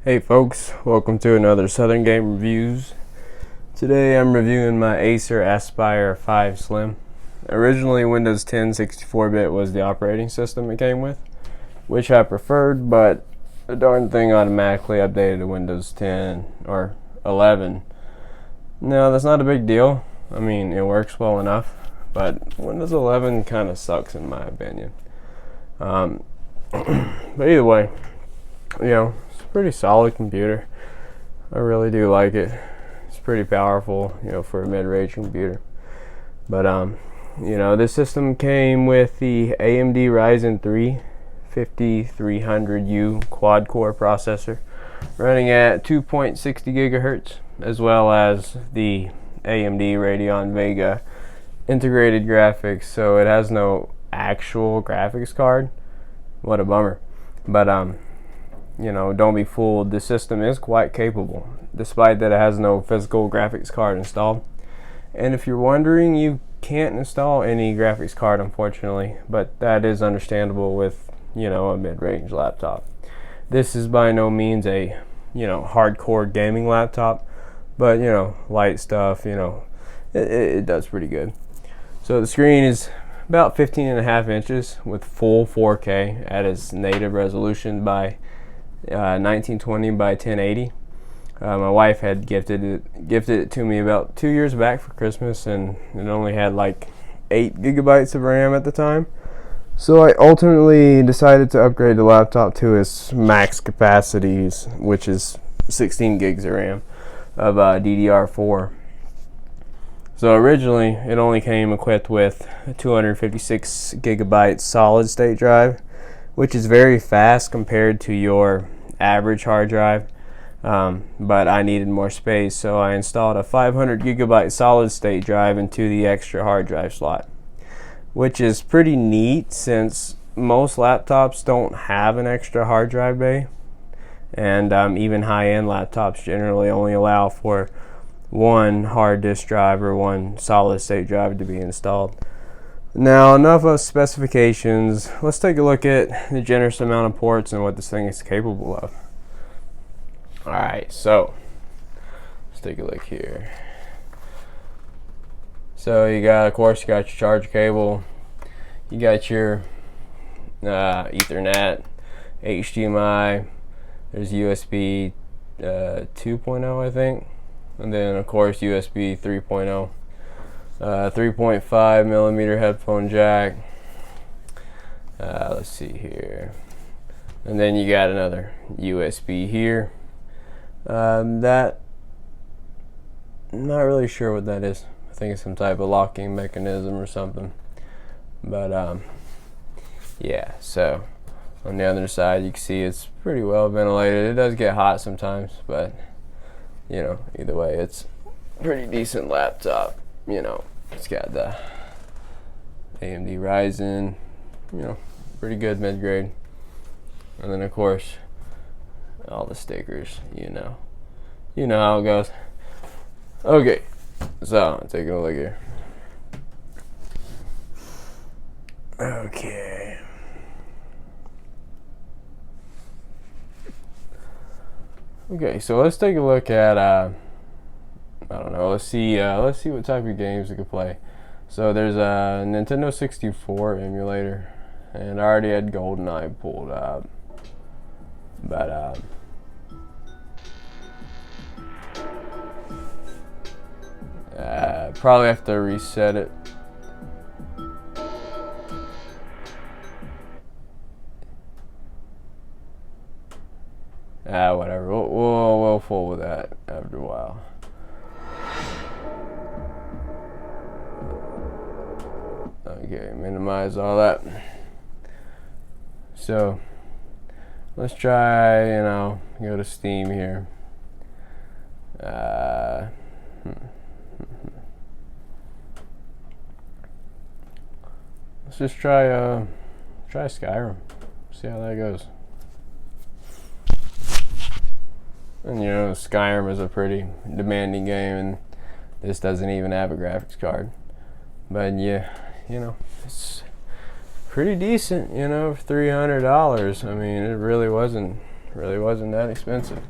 Hey folks, welcome to another Southern Game Reviews. Today I'm reviewing my Acer Aspire 5 Slim. Originally Windows 10 64-bit was the operating system it came with, which I preferred, but the darn thing automatically updated to Windows 10 or 11. No, that's not a big deal. I mean, it works well enough, but Windows 11 kind of sucks in my opinion. But either way, it's a pretty solid computer. I really do like it. It's pretty powerful, for a mid-range computer. But this system came with the AMD Ryzen 3 5300U quad-core processor, running at 2.60 gigahertz, as well as the AMD Radeon Vega integrated graphics. So it has no actual graphics card. What a bummer. But don't be fooled. The system is quite capable, despite that it has no physical graphics card installed. And if you're wondering, you can't install any graphics card, unfortunately, but that is understandable with, a mid-range laptop. This is by no means a, hardcore gaming laptop, but, light stuff, it does pretty good. So the screen is about 15.5 inches with full 4K at its native resolution by 1920 by 1080. My wife had gifted it to me about 2 years back for Christmas, and it only had like 8 gigabytes of RAM at the time. So I ultimately decided to upgrade the laptop to its max capacities, which is 16 gigs of RAM of DDR4. So originally it only came equipped with a 256 gigabyte solid state drive, which is very fast compared to your average hard drive, but I needed more space, so I installed a 500 gigabyte solid state drive into the extra hard drive slot, which is pretty neat since most laptops don't have an extra hard drive bay, and even high-end laptops generally only allow for one hard disk drive or one solid state drive to be installed. Now, enough of specifications. Let's take a look at the generous amount of ports and what this thing is capable of. Alright, so let's take a look here. So you got your charge cable, you got your Ethernet, HDMI, there's USB 2.0, I think, and then of course USB 3.0. 3.5 millimeter headphone jack. Let's see here, and then you got another USB here. That I'm not really sure what that is. I think it's some type of locking mechanism or something. But yeah. So on the other side, you can see it's pretty well ventilated. It does get hot sometimes, but either way, it's a pretty decent laptop. It's got the AMD Ryzen, pretty good mid-grade. And then of course, all the stickers, you know how it goes. Okay, so taking a look here. Okay. Okay, so let's take a look at I don't know. Let's see what type of games we could play. So there's a Nintendo 64 emulator, and I already had GoldenEye pulled up, but probably have to reset it. Whatever. We'll fool with that after a while. Okay, minimize all that. So let's try, go to Steam here. Let's just try Skyrim. See how that goes. And Skyrim is a pretty demanding game, and this doesn't even have a graphics card. But yeah, it's pretty decent, for $300. I mean, it really wasn't really wasn't that expensive.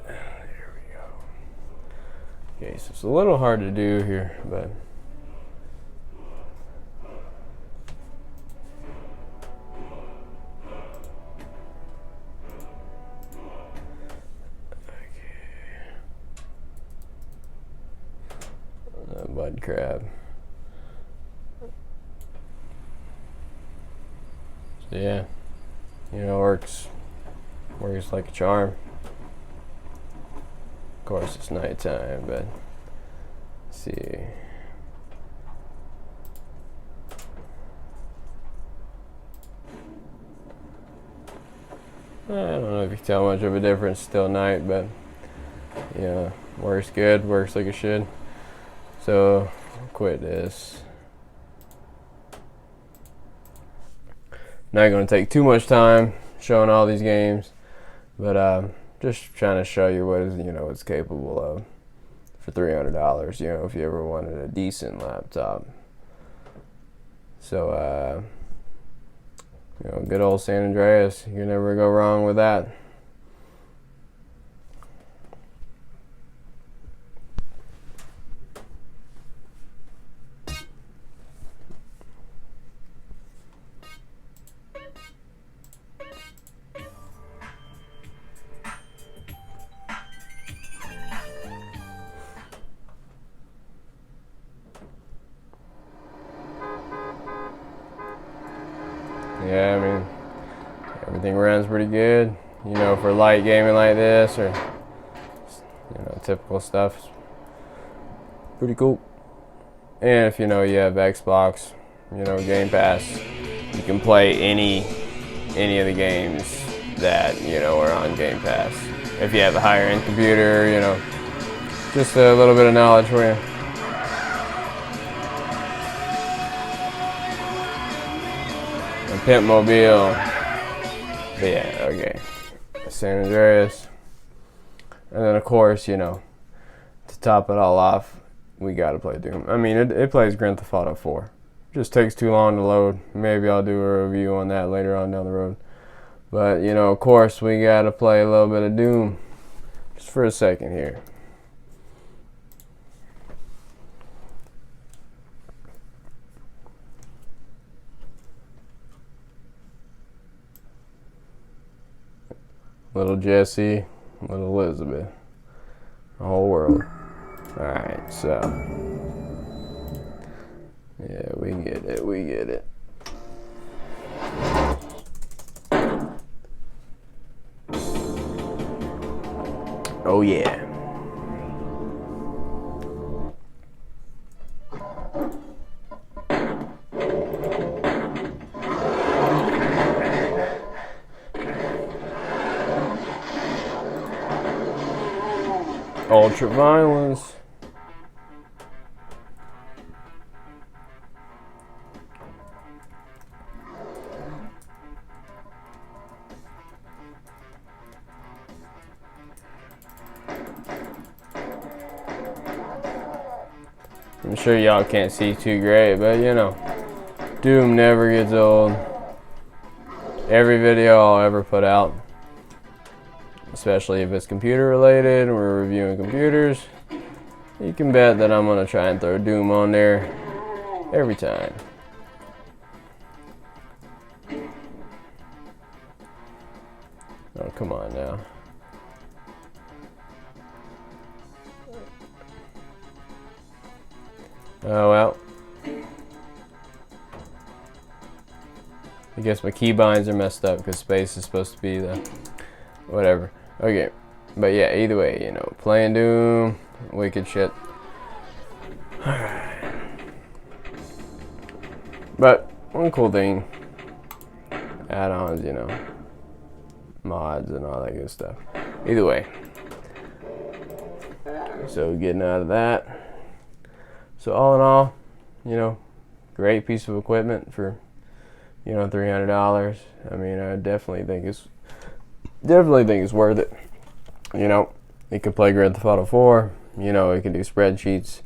There we go. Okay, so it's a little hard to do here, but bud crab. So yeah, you know, works like a charm. Of course, it's nighttime, but let's see. I don't know if you can tell much of a difference. Still night, but yeah, works good. Works like it should. So I'll quit this. Not going to take too much time showing all these games, but just trying to show you what is, you know, it's capable of for $300. You know, if you ever wanted a decent laptop. So you know, good old San Andreas. You can never go wrong with that. Yeah, I mean, everything runs pretty good, you know, for light gaming like this, or, you know, typical stuff. Pretty cool. And if, you know, you have Xbox, you know, Game Pass, you can play any of the games that, you know, are on Game Pass. If you have a higher end computer, you know, just a little bit of knowledge for you. Pimp Mobile. But yeah, okay. San Andreas. And then of course, you know, to top it all off, we gotta play Doom. I mean, it plays Grand Theft Auto 4. Just takes too long to load. Maybe I'll do a review on that later on down the road. But, you know, of course, we gotta play a little bit of Doom. Just for a second here. Little Jesse, little Elizabeth, the whole world. Alright, so, yeah, we get it. Oh yeah. Ultra violence. I'm sure y'all can't see too great, but you know, Doom never gets old. Every video I'll ever put out, especially if it's computer related and we're reviewing computers, you can bet that I'm gonna try and throw Doom on there every time. Oh, come on now. Oh well. I guess my keybinds are messed up because space is supposed to be the whatever. Okay, but yeah, either way, you know, playing Doom, wicked shit. Alright. But one cool thing, add-ons, you know, mods and all that good stuff. Either way. So getting out of that. So all in all, you know, great piece of equipment for, you know, $300. I mean, I definitely think it's definitely think it's worth it. You know, it can play Grand Theft Auto 4. You know, it can do spreadsheets.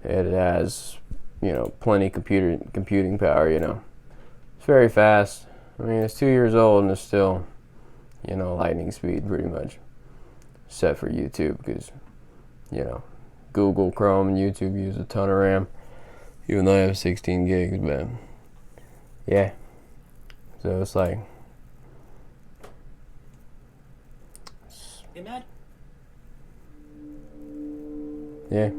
It has, you know, plenty computing power. You know, it's very fast. I mean, it's 2 years old and it's still, you know, lightning speed pretty much, except for YouTube, because, you know, Google, Chrome, and YouTube use a ton of RAM, even though I have 16 gigs. But yeah, so it's like, yeah.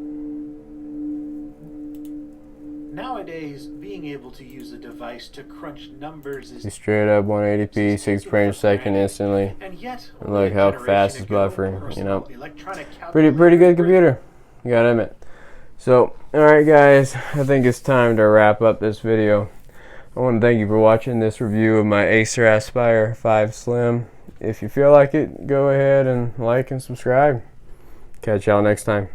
Nowadays, being able to use a device to crunch numbers is Straight up 180p, 6 frames per second instantly. and yet, And look how fast it's buffering, you know. Pretty good computer, you gotta admit. So, alright guys, I think it's time to wrap up this video. I want to thank you for watching this review of my Acer Aspire 5 Slim. If you feel like it, go ahead and like and subscribe. Catch y'all next time.